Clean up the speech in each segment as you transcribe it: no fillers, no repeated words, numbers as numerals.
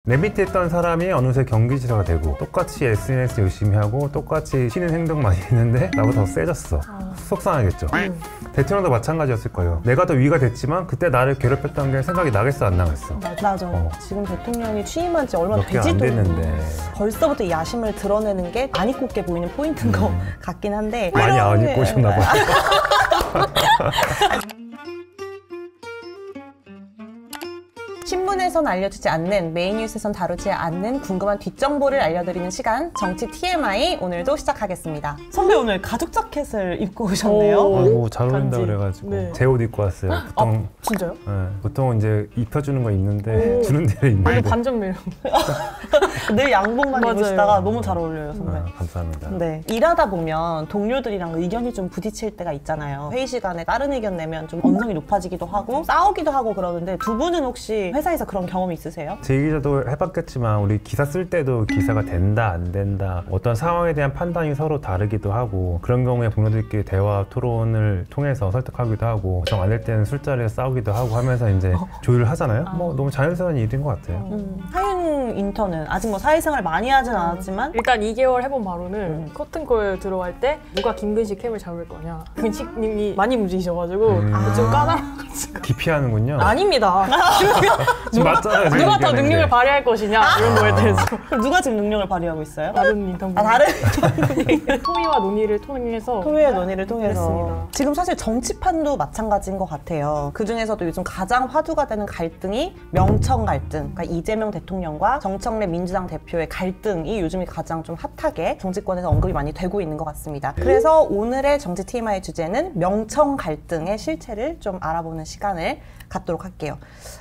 내 밑에 있던 사람이 어느새 경기지사가 되고 똑같이 SNS 열심히 하고 똑같이 쉬는 행동 많이 했는데 나보다 더 세졌어. 속상하겠죠. 대통령도 마찬가지였을 거예요. 내가 더 위가 됐지만 그때 나를 괴롭혔던 게 생각이 나겠어 안 나겠어? 맞아. 지금 대통령이 취임한 지 얼마 몇 개 안 되지도 됐는데 벌써부터 야심을 드러내는 게 안 입고 있게 보이는 포인트인 것 같긴 한데 많이 안 입고 오셨나 봐요. 신문에선 알려주지 않는, 메인 뉴스에선 다루지 않는 궁금한 뒷정보를 알려드리는 시간, 정치 TMI 오늘도 시작하겠습니다. 선배 오늘 가죽 자켓을 입고 오셨네요. 아이고 잘 어울린다 간지. 그래가지고 네. 제 옷 입고 왔어요. 보통 진짜요? 네, 보통 이제 입혀주는 거 있는데 주는 데를 아니 있는데. 반전 매력. 늘 양복만 맞아요. 입으시다가 너무 잘 어울려요, 선배. 감사합니다. 네. 일하다 보면 동료들이랑 의견이 좀 부딪힐 때가 있잖아요. 회의 시간에 다른 의견 내면 좀 언성이 높아지기도 하고 싸우기도 하고 그러는데 두 분은 혹시 회사에서 그런 경험이 있으세요? 제 기자도 해봤겠지만 우리 기사 쓸 때도 기사가 된다 안 된다 어떤 상황에 대한 판단이 서로 다르기도 하고 그런 경우에 동료들끼리 대화 토론을 통해서 설득하기도 하고 정 안 될 때는 술자리에서 싸우기도 하고 하면서 이제 조율을 하잖아요. 뭐 너무 자연스러운 일인 것 같아요. 하윤 인턴은 아직 뭐 사회생활 많이 하진 않았지만 일단 2개월 해본 바로는 커튼콜 들어갈 때 누가 김근식 캠을 잡을 거냐. 근식님이 많이 움직이셔가지고 좀 까다로워가지고. 기피하는군요. 아닙니다. 맞잖아요. 누가 더 능력을 발휘할 것이냐 이런 거에 대해서. 그럼 누가 지금 능력을 발휘하고 있어요? 다른 인턴 다른 소위와 논의를 통해서 소위의 논의를 통해서 그랬습니다. 지금 사실 정치판도 마찬가지인 것 같아요. 그 중에서도 요즘 가장 화두가 되는 갈등이 명청 갈등, 그러니까 이재명 대통령과 정청래 민주당 대표의 갈등이 요즘이 가장 좀 핫하게 정치권에서 언급이 많이 되고 있는 것 같습니다. 그래서 오늘의 정치 TMI 주제는 명청 갈등의 실체를 좀 알아보는 시간을 갖도록 할게요.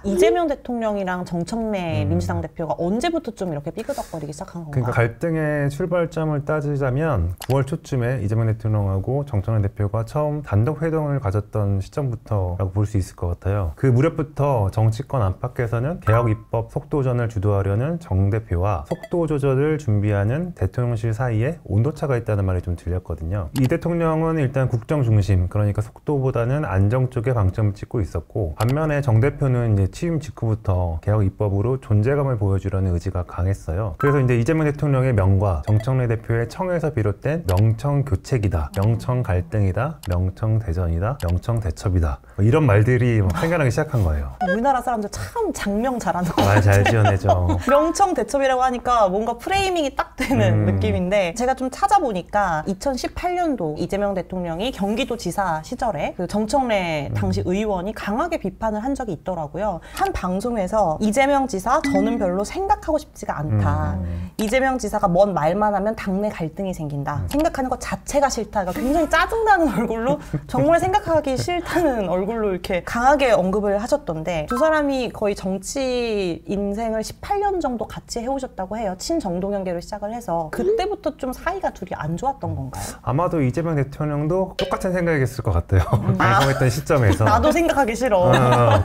이재명 대통령이랑 정청래 민주당 대표가 언제부터 좀 이렇게 삐그덕거리기 시작한 건가요? 그러니까 갈등의 출발점을 따지자면 9월 초쯤에 이재명 대통령하고 정청래 대표가 처음 단독 회동을 가졌던 시점부터라고 볼 수 있을 것 같아요. 그 무렵부터 정치권 안팎에서는 개혁 입법 속도전을 주도하려는 정 대표와 속도 조절을 준비하는 대통령실 사이에 온도차가 있다는 말이 좀 들렸거든요. 이 대통령은 일단 국정 중심, 그러니까 속도보다는 안정 쪽에 방점을 찍고 있었고 반면에 정 대표는 이제 취임 직후부터 개혁 입법으로 존재감을 보여주려는 의지가 강했어요. 그래서 이제 이재명 대통령의 명과 정청래 대표의 청에서 비롯된 명청 교책이다, 명청 갈등이다, 명청 대전이다, 명청 대첩이다 뭐 이런 말들이 막 생겨나기 시작한 거예요. 우리나라 사람들 참 장명 잘하는 거 말 잘 지어내죠. 명청 대첩이라고 하니까 뭔가 프레이밍이 딱 되는 느낌인데 제가 좀 찾아보니까 2018년도 이재명 대통령이 경기도지사 시절에 그 정청래 당시 의원이 강하게 비판을 한 적이 있더라고요. 한 방송에서 이재명 지사 저는 별로 생각하고 싶지가 않다. 이재명 지사가 뭔 말만 하면 당내 갈등이 생긴다. 생각하는 것 자체가 싫다. 그러니까 굉장히 짜증나는 얼굴로 정말 생각하기 싫다는 얼굴로 이렇게 강하게 언급을 하셨던데 두 사람이 거의 정치 인생을 18년 정도 같이 해오셨다고 해요. 친정동연계로 시작을 해서 그때부터 좀 사이가 둘이 안 좋았던 건가요? 아마도 이재명 대통령도 똑같은 생각이었을 것 같아요. 방송했던 시점에서. 나도 생각하기 싫어.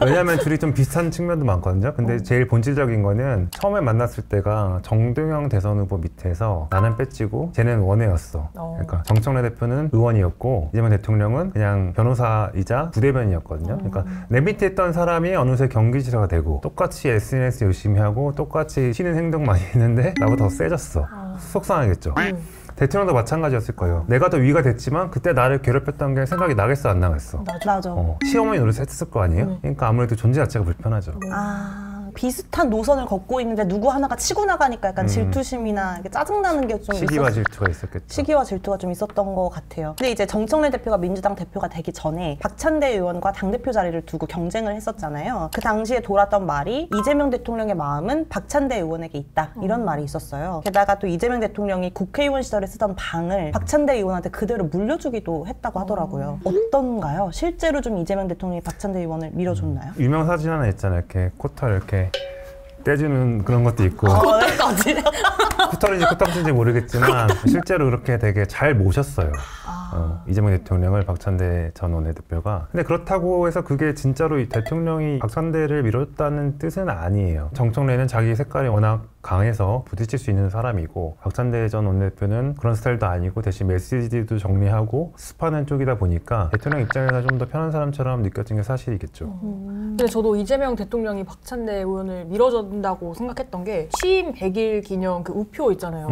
왜냐면 둘이 좀 비슷한 측면도 많거든요. 근데 제일 본질적인 거는 처음에 만났을 때가 정동영 대선 후보 밑에서 나는 배지고 쟤는 원외였어. 그러니까 정청래 대표는 의원이었고 이재명 대통령은 그냥 변호사이자 부대변이었거든요. 그러니까 내 밑에 있던 사람이 어느새 경기지사가 되고 똑같이 SNS 열심히 하고 똑같이 쉬는 행동 많이 했는데 나보다 더 세졌어. 속상하겠죠. 대통령도 마찬가지였을 거예요. 내가 더 위가 됐지만 그때 나를 괴롭혔던 게 생각이 나겠어 안 나겠어? 맞아. 시어머니 노릇 했을 거 아니에요? 그러니까 아무래도 존재 자체가 불편하죠. 비슷한 노선을 걷고 있는데 누구 하나가 치고 나가니까 약간 질투심이나 이렇게 짜증나는 게 좀 시기와 질투가 있었겠죠. 시기와 질투가 좀 있었던 것 같아요. 근데 이제 정청래 대표가 민주당 대표가 되기 전에 박찬대 의원과 당대표 자리를 두고 경쟁을 했었잖아요. 그 당시에 돌았던 말이 이재명 대통령의 마음은 박찬대 의원에게 있다. 이런 말이 있었어요. 게다가 또 이재명 대통령이 국회의원 시절에 쓰던 방을 박찬대 의원한테 그대로 물려주기도 했다고 하더라고요. 어떤가요? 실제로 좀 이재명 대통령이 박찬대 의원을 밀어줬나요? 유명 사진 하나 있잖아요. 이렇게 코털 이렇게 떼주는 그런 것도 있고 어디까지? 코털인지 코털인지 모르겠지만 실제로 그렇게 되게 잘 모셨어요. 이재명 대통령을 박찬대 전 원내대표가. 근데 그렇다고 해서 그게 진짜로 이 대통령이 박찬대를 밀었다는 뜻은 아니에요. 정청래는 자기 색깔이 워낙 강해서 부딪힐 수 있는 사람이고, 박찬대 전 원내대표는 그런 스타일도 아니고 대신 메시지도 정리하고 습하는 쪽이다 보니까 대통령 입장에서 좀 더 편한 사람처럼 느껴진 게 사실이겠죠. 근데 저도 이재명 대통령이 박찬대 의원을 밀어준다고 생각했던 게 취임 100일 기념 그 우표 있잖아요.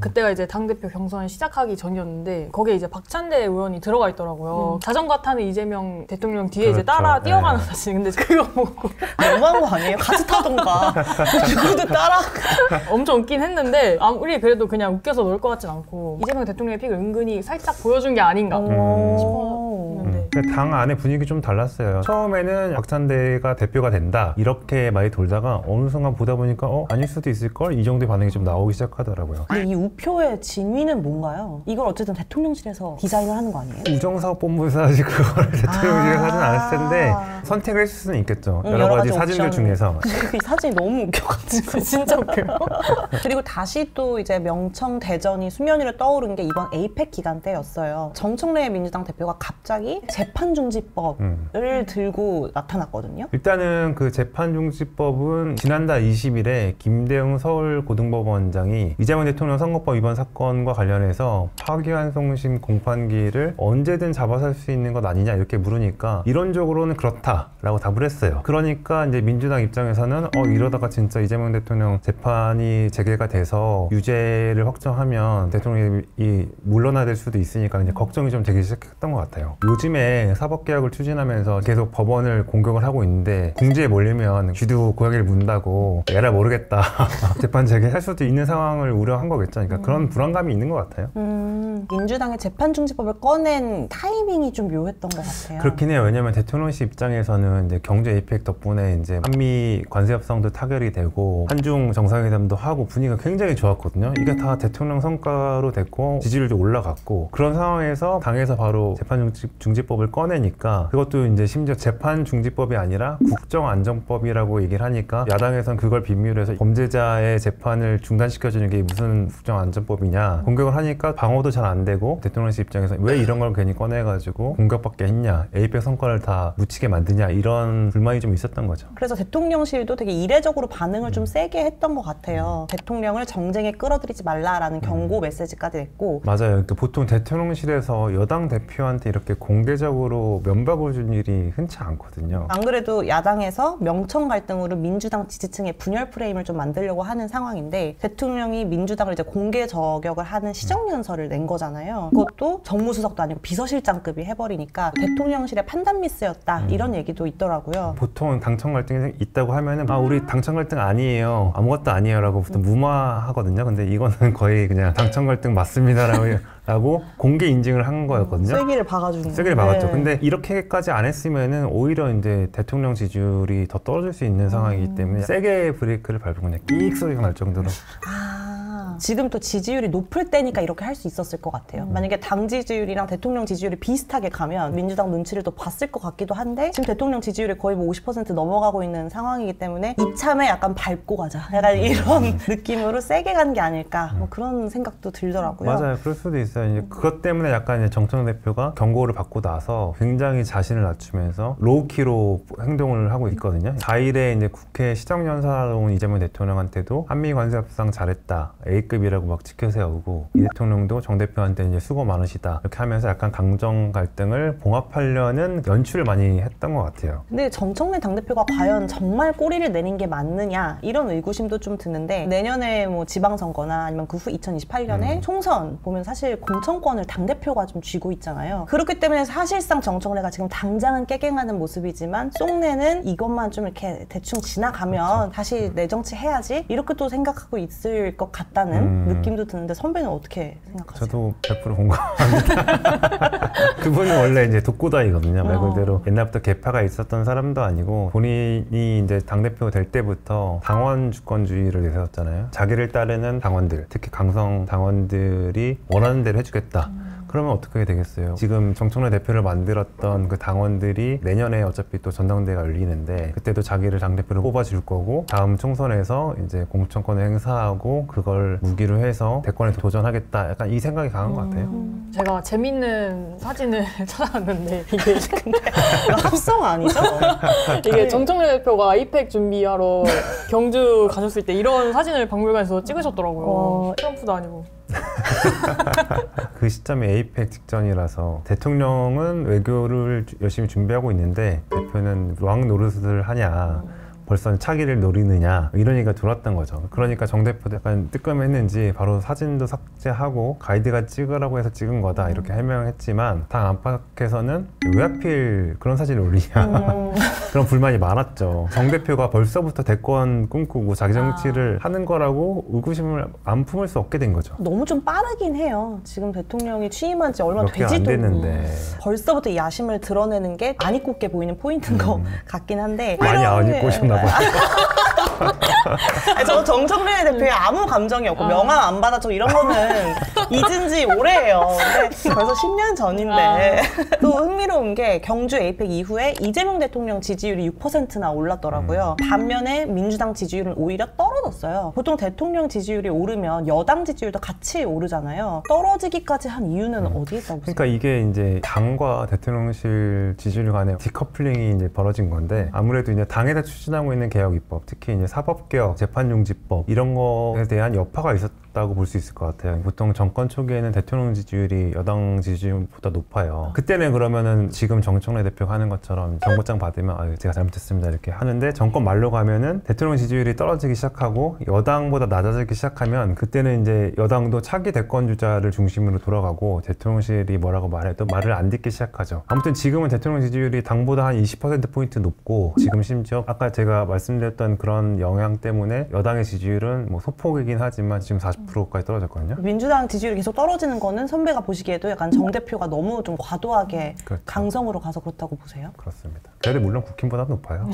그때가 이제 당대표 경선 시작하기 전이었는데 거기에 이제 박찬대 의원이 들어가 있더라고요. 자전거 타는 이재명 대통령 뒤에 그렇죠. 이제 따라 뛰어가는 사진. 근데 그거 보고 너무한 거 아니에요? 같이 타던가. 누구도 따라. 엄청 웃긴 했는데 아무리 그래도 그냥 웃겨서 놀 것 같진 않고 이재명 대통령의 픽을 은근히 살짝 보여준 게 아닌가 싶었는데. 당 안의 분위기 좀 달랐어요. 처음에는 박찬대가 대표가 된다 이렇게 많이 돌다가 어느 순간 보다 보니까 아닐 수도 있을걸? 이 정도의 반응이 좀 나오기 시작하더라고요. 근데 이 우표의 진위는 뭔가요? 이걸 어쨌든 대통령실에서 디자인을 하는 거 아니에요? 우정사업본부에서 아직 그걸 대통령실에서 하진 않았을 텐데 선택을 했을 수는 있겠죠. 여러 가지 사진들 옵션. 중에서. 이 사진이 너무 웃겨가지고 진짜 웃겨요. 그리고 다시 또 이제 명청 대전이 수면 위로 떠오른 게 이번 에이펙 기간 때였어요. 정청래 민주당 대표가 갑자기 재판중지법을 들고 나타났거든요. 일단은 그 재판중지법은 지난달 20일에 김대웅 서울고등법원장이 이재명 대통령 선거법 위반 사건과 관련해서 파기환송심 공판기를 언제든 잡아설 수 있는 것 아니냐 이렇게 물으니까 이론적으로는 그렇다라고 답을 했어요. 그러니까 이제 민주당 입장에서는 이러다가 진짜 이재명 대통령 재판이 재개가 돼서 유죄를 확정하면 대통령이 물러나야 될 수도 있으니까 이제 걱정이 좀 되기 시작했던 것 같아요. 요즘에 사법개혁을 추진하면서 계속 법원을 공격을 하고 있는데 궁지에 몰리면 쥐도 고양이를 문다고 에라 모르겠다 재판 재개할 수도 있는 상황을 우려한 거겠죠. 그러니까 그런 불안감이 있는 것 같아요. 민주당의 재판중지법을 꺼낸 타이밍이 좀 묘했던 것 같아요. 그렇긴 해요. 왜냐하면 대통령실 입장에서는 이제 경제 에이펙 덕분에 이제 한미 관세 협상도 타결이 되고 한중 정상회담도 하고 분위기가 굉장히 좋았거든요. 이게 다 대통령 성과로 됐고 지지율도 올라갔고 그런 상황에서 당에서 바로 재판중지법을 꺼내니까 그것도 이제 심지어 재판중지법이 아니라 국정안정법이라고 얘기를 하니까 야당에선 그걸 빌미로 해서 범죄자의 재판을 중단시켜주는 게 무슨 국정안전법이냐 공격을 하니까 방어도 잘 안 되고 대통령실 입장에서 왜 이런 걸 괜히 꺼내가지고 공격받게 했냐 에이펙 성과를 다 묻히게 만드냐 이런 불만이 좀 있었던 거죠. 그래서 대통령실도 되게 이례적으로 반응을 좀 세게 했던 것 같아요. 대통령을 정쟁에 끌어들이지 말라라는 경고 메시지까지 냈고. 맞아요. 그러니까 보통 대통령실에서 여당 대표한테 이렇게 공개적으로 면박을 준 일이 흔치 않거든요. 안 그래도 야당에서 명청 갈등으로 민주당 지지층의 분열 프레임을 좀 만들려고 하는 상황인데 대통령이 민주당을 이제 공개 저격을 하는 시정연설을 낸 거잖아요. 그것도 정무수석도 아니고 비서실장급이 해버리니까 대통령실의 판단 미스였다 이런 얘기도 있더라고요. 보통 당청 갈등이 있다고 하면은 우리 당청 갈등 아니에요. 아무것도 아니에요 라고 보통 무마하거든요. 근데 이거는 거의 그냥 당청 갈등 맞습니다라고 공개 인증을 한 거였거든요. 쐐기를 박아주는. 쐐기를 박았죠. 근데 이렇게까지 안 했으면은 오히려 이제 대통령 지지율이 더 떨어질 수 있는 상황이기 때문에 세게 브레이크를 밟으면 그냥 끽 소리가 날 정도로. 지금 또 지지율이 높을 때니까 이렇게 할 수 있었을 것 같아요. 만약에 당 지지율이랑 대통령 지지율이 비슷하게 가면 민주당 눈치를 또 봤을 것 같기도 한데 지금 대통령 지지율이 거의 뭐 50% 넘어가고 있는 상황이기 때문에 이참에 약간 밟고 가자. 약간 이런 느낌으로 세게 간 게 아닐까 뭐 그런 생각도 들더라고요. 맞아요. 그럴 수도 있어요. 이제 그것 때문에 약간 이제 정청래 대표가 경고를 받고 나서 굉장히 자신을 낮추면서 로우키로 행동을 하고 있거든요. 4일에 이제 국회 시정연설하러 온 이재명 대통령한테도 한미 관세 협상 잘했다. A급이라고 막 지켜세우고 이 대통령도 정 대표한테 이제 수고 많으시다. 이렇게 하면서 약간 강정 갈등을 봉합하려는 연출을 많이 했던 것 같아요. 근데 정청래 당대표가 과연 정말 꼬리를 내린 게 맞느냐 이런 의구심도 좀 드는데 내년에 뭐 지방선거나 아니면 그 후 2028년에 총선 보면 사실 공천권을 당대표가 좀 쥐고 있잖아요. 그렇기 때문에 사실상 정청래가 지금 당장은 깨갱하는 모습이지만 속내는 이것만 좀 이렇게 대충 지나가면 다시 내 정치 해야지 이렇게 또 생각하고 있을 것 같다는 느낌도 드는데 선배는 어떻게 생각하세요? 저도 100% 공감합니다. 그분은 원래 이제 독고다이거든요. 말 그대로 옛날부터 계파가 있었던 사람도 아니고 본인이 이제 당대표 될 때부터 당원 주권주의를 내세웠잖아요. 자기를 따르는 당원들, 특히 강성 당원들이 원하는 대로 해주겠다. 그러면 어떻게 되겠어요? 지금 정청래 대표를 만들었던 그 당원들이 내년에 어차피 또 전당대회가 열리는데 그때도 자기를 당대표로 뽑아줄 거고 다음 총선에서 이제 공천권을 행사하고 그걸 무기로 해서 대권에 도전하겠다. 약간 이 생각이 강한 것 같아요. 제가 재밌는 사진을 찾아봤는데 이게 이거 합성 아니죠? 이게 정청래 대표가 아이팩 준비하러 경주 가셨을 때 이런 사진을 박물관에서 찍으셨더라고요. 트럼프도 아니고. 그 시점이 에이펙 직전이라서 대통령은 외교를 열심히 준비하고 있는데 대표는 왕 노릇을 하냐 벌써 차기를 노리느냐 이런 얘기가 들어왔던 거죠. 그러니까 정 대표도 약간 뜨끔했는지 바로 사진도 삭제하고 가이드가 찍으라고 해서 찍은 거다 이렇게 해명했지만 당 안팎에서는 왜 하필 그런 사진을 올리냐 그런 불만이 많았죠. 정 대표가 벌써부터 대권 꿈꾸고 자기 정치를 하는 거라고 의구심을 안 품을 수 없게 된 거죠. 너무 좀 빠르긴 해요. 지금 대통령이 취임한 지 얼마 몇 개 안 되지도 됐는데 벌써부터 야심을 드러내는 게 안 입고 게 보이는 포인트인 것 같긴 한데 많이 안 입고 싶나 봐요. 저 정청래 대표에 아무 감정이 없고 명함 안 받았죠 이런 거는 잊은 지 오래예요. 근데 벌써 10년 전인데 또 흥미로운 게 경주 에이펙 이후에 이재명 대통령 지지율이 6%나 올랐더라고요. 반면에 민주당 지지율은 오히려 떨어졌어요. 보통 대통령 지지율이 오르면 여당 지지율도 같이 오르잖아요. 떨어지기까지 한 이유는 어디에 있다고 보세요? 그러니까 이게 이제 당과 대통령실 지지율 간의 디커플링이 이제 벌어진 건데 아무래도 이제 당에서 추진하고 있는 개혁 입법, 특히 이제 사법개혁, 재판용지법 이런 거에 대한 여파가 있었다고 볼 수 있을 것 같아요. 보통 정권 초기에는 대통령 지지율이 여당 지지율보다 높아요. 그때는 그러면은 지금 정청래 대표가 하는 것처럼 정보장 받으면 아, 제가 잘못했습니다 이렇게 하는데 정권 말로 가면은 대통령 지지율이 떨어지기 시작하고 여당보다 낮아지기 시작하면 그때는 이제 여당도 차기 대권 주자를 중심으로 돌아가고 대통령실이 뭐라고 말해도 말을 안 듣기 시작하죠. 아무튼 지금은 대통령 지지율이 당보다 한 20%포인트 높고 지금 심지어 아까 제가 말씀드렸던 그런 영향 때문에 여당의 지지율은 뭐 소폭이긴 하지만 지금 40%까지 떨어졌거든요. 민주당 지지율이 계속 떨어지는 거는 선배가 보시기에도 약간 정 대표가 너무 좀 과도하게 그렇죠. 강성으로 가서 그렇다고 보세요? 그렇습니다. 그래도 물론 국힘보다 높아요.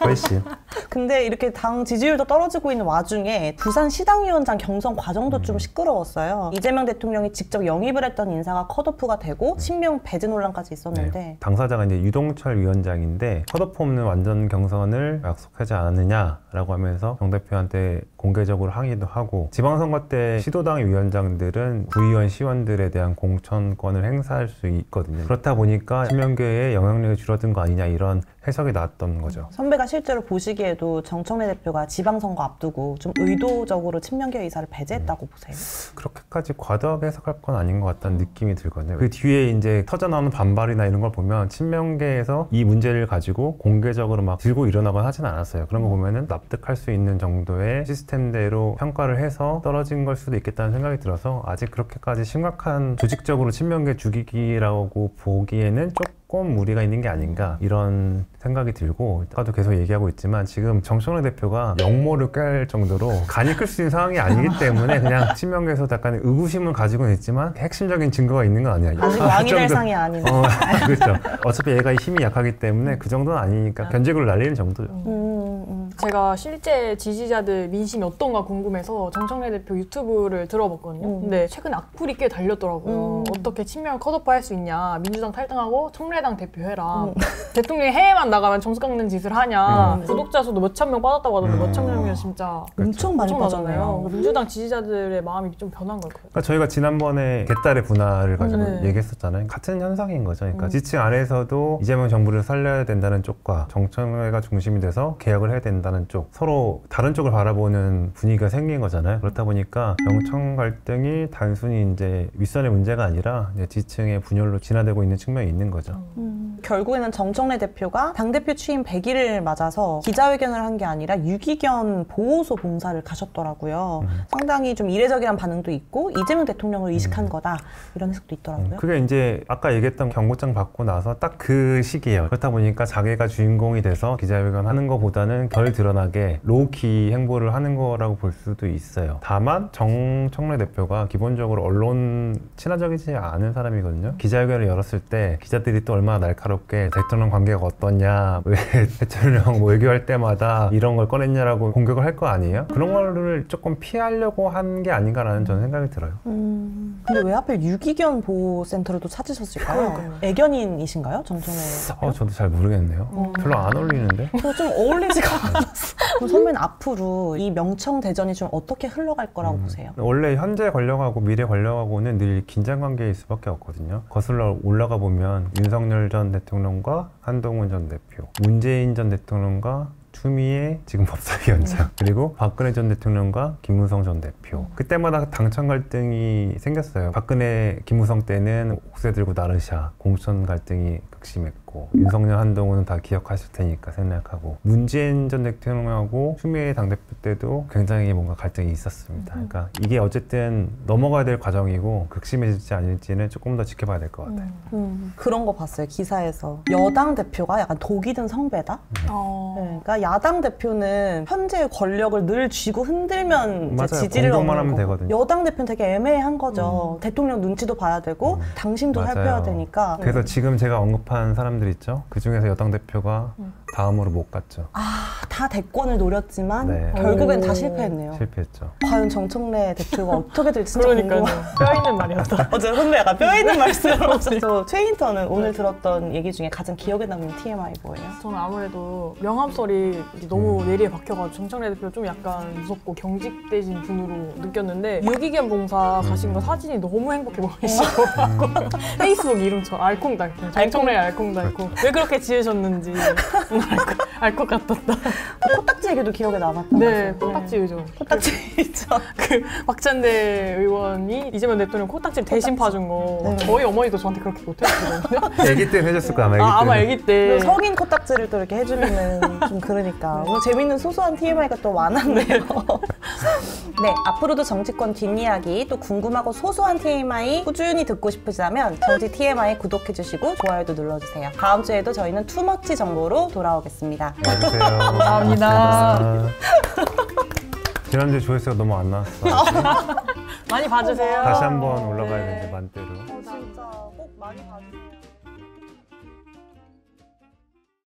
훨씬. 근데 이렇게 당 지지율도 떨어지고 있는 와중에 부산 시당위원장 경선 과정도 좀 시끄러웠어요. 이재명 대통령이 직접 영입을 했던 인사가 컷오프가 되고 친명 배제 논란까지 있었는데 네. 당사자가 이제 유동철 위원장인데 컷오프 없는 완전 경선을 약속하지 않았느냐라고 하면서 정 대표한테 공개적으로 항의도 하고 지방선거 때 시도당 위원장들은 구의원 시원들에 대한 공천권을 행사할 수 있거든요. 그렇다 보니까 친명계의 영향력이 줄어든 거 아니냐 이런 해석이 나왔던 거죠. 선배가 실제로 보시기에도 정청래 대표가 지방선거 앞두고 좀 의도적으로 친명계 의사를 배제했다고 보세요? 그렇게까지 과도하게 해석할 건 아닌 것 같다는 느낌이 들거든요. 그 뒤에 이제 터져나오는 반발이나 이런 걸 보면 친명계에서 이 문제를 가지고 공개적으로 막 들고 일어나거나 하진 않았어요. 그런 거 보면은 납득할 수 있는 정도의 시스템대로 평가를 해서 떨어진 걸 수도 있겠다는 생각이 들어서 아직 그렇게까지 심각한 조직적으로 친명계 죽이기라고 보기에는 조금 무리가 있는 게 아닌가 이런 생각이 들고 아까도 계속 얘기하고 있지만 지금 정청래 대표가 역모를 깰 정도로 간이 클 수 있는 상황이 아니기 때문에 그냥 친명계에서 약간 의구심을 가지고는 있지만 핵심적인 증거가 있는 건 아니야. 아직 왕이 될 상이 아닌. 그렇죠. 어차피 얘가 힘이 약하기 때문에 그 정도는 아니니까 견제구를 날리는 정도죠. 제가 실제 지지자들 민심이 어떤가 궁금해서 정청래 대표 유튜브를 들어봤거든요. 근데 최근 악플이 꽤 달렸더라고요. 어떻게 친명을 컷오프 할 수 있냐. 민주당 탈당하고 청래당 대표해라. 대통령이 해외만 나가면 정수 깎는 짓을 하냐. 구독자 수도 몇천 명 빠졌다고 하던데 몇천 명이면 진짜 엄청 많이 빠졌네요. 민주당 지지자들의 마음이 좀 변한 걸까요? 그러니까 저희가 지난번에 개딸의 분할을 가지고 얘기했었잖아요. 같은 현상인 거죠. 그러니까 지층 안에서도 이재명 정부를 살려야 된다는 쪽과 정청래가 중심이 돼서 개혁을 해야 된다는 쪽 서로 다른 쪽을 바라보는 분위기가 생긴 거잖아요. 그렇다 보니까 영청 갈등이 단순히 이제 윗선의 문제가 아니라 이제 지층의 분열로 진화되고 있는 측면이 있는 거죠. 결국에는 정청래 대표가 당대표 취임 100일을 맞아서 기자회견을 한 게 아니라 유기견 보호소 봉사를 가셨더라고요. 상당히 좀 이례적이란 반응도 있고 이재명 대통령을 의식한 거다 이런 해석도 있더라고요. 그게 이제 아까 얘기했던 경고장 받고 나서 딱 그 시기예요. 그렇다 보니까 자기가 주인공이 돼서 기자회견 하는 것보다는 덜 드러나게 로우키 행보를 하는 거라고 볼 수도 있어요. 다만 정청래 대표가 기본적으로 언론 친화적이지 않은 사람이거든요. 기자회견을 열었을 때 기자들이 또 얼마나 날카롭게 대통령 관계가 어떠냐, 왜 대통령 외교할 때마다 이런 걸 꺼냈냐라고 공격을 할 거 아니에요? 그런 거를 조금 피하려고 한 게 아닌가라는 저는 생각이 들어요. 근데 왜 하필 유기견 보호센터를 또 찾으셨을까요? 그러니까요. 애견인이신가요? 정청래 대표? 저도 잘 모르겠네요. 별로 안 어울리는데? 좀 어울리지가 않았어. 그럼 선배는 앞으로 이 명청 대전이 좀 어떻게 흘러갈 거라고 보세요? 원래 현재 권력하고 미래 권력하고는 늘 긴장 관계일 수밖에 없거든요. 거슬러 올라가 보면 윤석열 전 대통령과 한동훈 전 대표, 문재인 전 대통령과 추미애 지금 법사위원장, 그리고 박근혜 전 대통령과 김무성 전 대표. 그때마다 당청 갈등이 생겼어요. 박근혜, 김무성 때는 옥새 들고 나르샤, 공천 갈등이 극심했고, 윤석열, 한동훈은 다 기억하실 테니까 생략하고, 문재인 전 대통령하고 추미애 당대표 때도 굉장히 뭔가 갈등이 있었습니다. 그러니까 이게 어쨌든 넘어가야 될 과정이고 극심해질지 아닐지는 조금 더 지켜봐야 될 것 같아요. 그런 거 봤어요, 기사에서. 여당 대표가 약간 독이 든 성배다? 네, 그러니까 야당 대표는 현재의 권력을 늘 쥐고 흔들면 이제 지지를 공격만 얻는 하면 거고. 되거든요. 여당 대표는 되게 애매한 거죠. 대통령 눈치도 봐야 되고 당심도 맞아요. 살펴야 되니까. 그래서 지금 제가 언급한 사람들 있죠? 그 중에서 여당 대표가 다음으로 못 갔죠. 다 대권을 노렸지만 네. 결국엔 오. 다 실패했네요. 실패했죠. 과연 정청래 대표가 어떻게 될지 진짜 그러니까요. 궁금해요. 뼈 있는 말이었다. 어제 선배 약간 뼈 있는 말씀을 하셔서 최 인턴은 오늘 들었던 얘기 중에 가장 기억에 남는 TMI 뭐예요? 저는 아무래도 명함설이 너무 뇌리에 박혀가지고 정청래 대표 좀 약간 무섭고 경직되신 분으로 느꼈는데 유기견 봉사 가신 거 사진이 너무 행복해 보이시고 페이스북 이름처럼 알콩달콩 정청래 알콩달콩 왜 그렇게 지으셨는지 알 것 같았다. 코딱지 얘기도 기억에 남았던 네, 것 같아요. 코딱지 의존. 코딱지 있죠. 그 박찬대 의원이 이재명 대통령 코딱지를 대신 파준 거 네. 저희 어머니도 저한테 그렇게 못해주거든요. 애기 때는 해줬을 거야, 아마 애기 때는. 아마 아기 때. 성인 코딱지를 또 이렇게 해주면은 좀 그러니까. 오늘 재밌는 소소한 TMI가 또 많았네요. 네, 앞으로도 정치권 뒷이야기 또 궁금하고 소소한 TMI 꾸준히 듣고 싶으시다면 정치 TMI 구독해주시고 좋아요도 눌러주세요. 다음 주에도 저희는 투머치 정보로 돌아오겠습니다. 와주세요. 감사합니다. 지난주에 조회수가 너무 안 나왔어. 많이 봐주세요. 다시 한번 올라가야 되는데 만대로.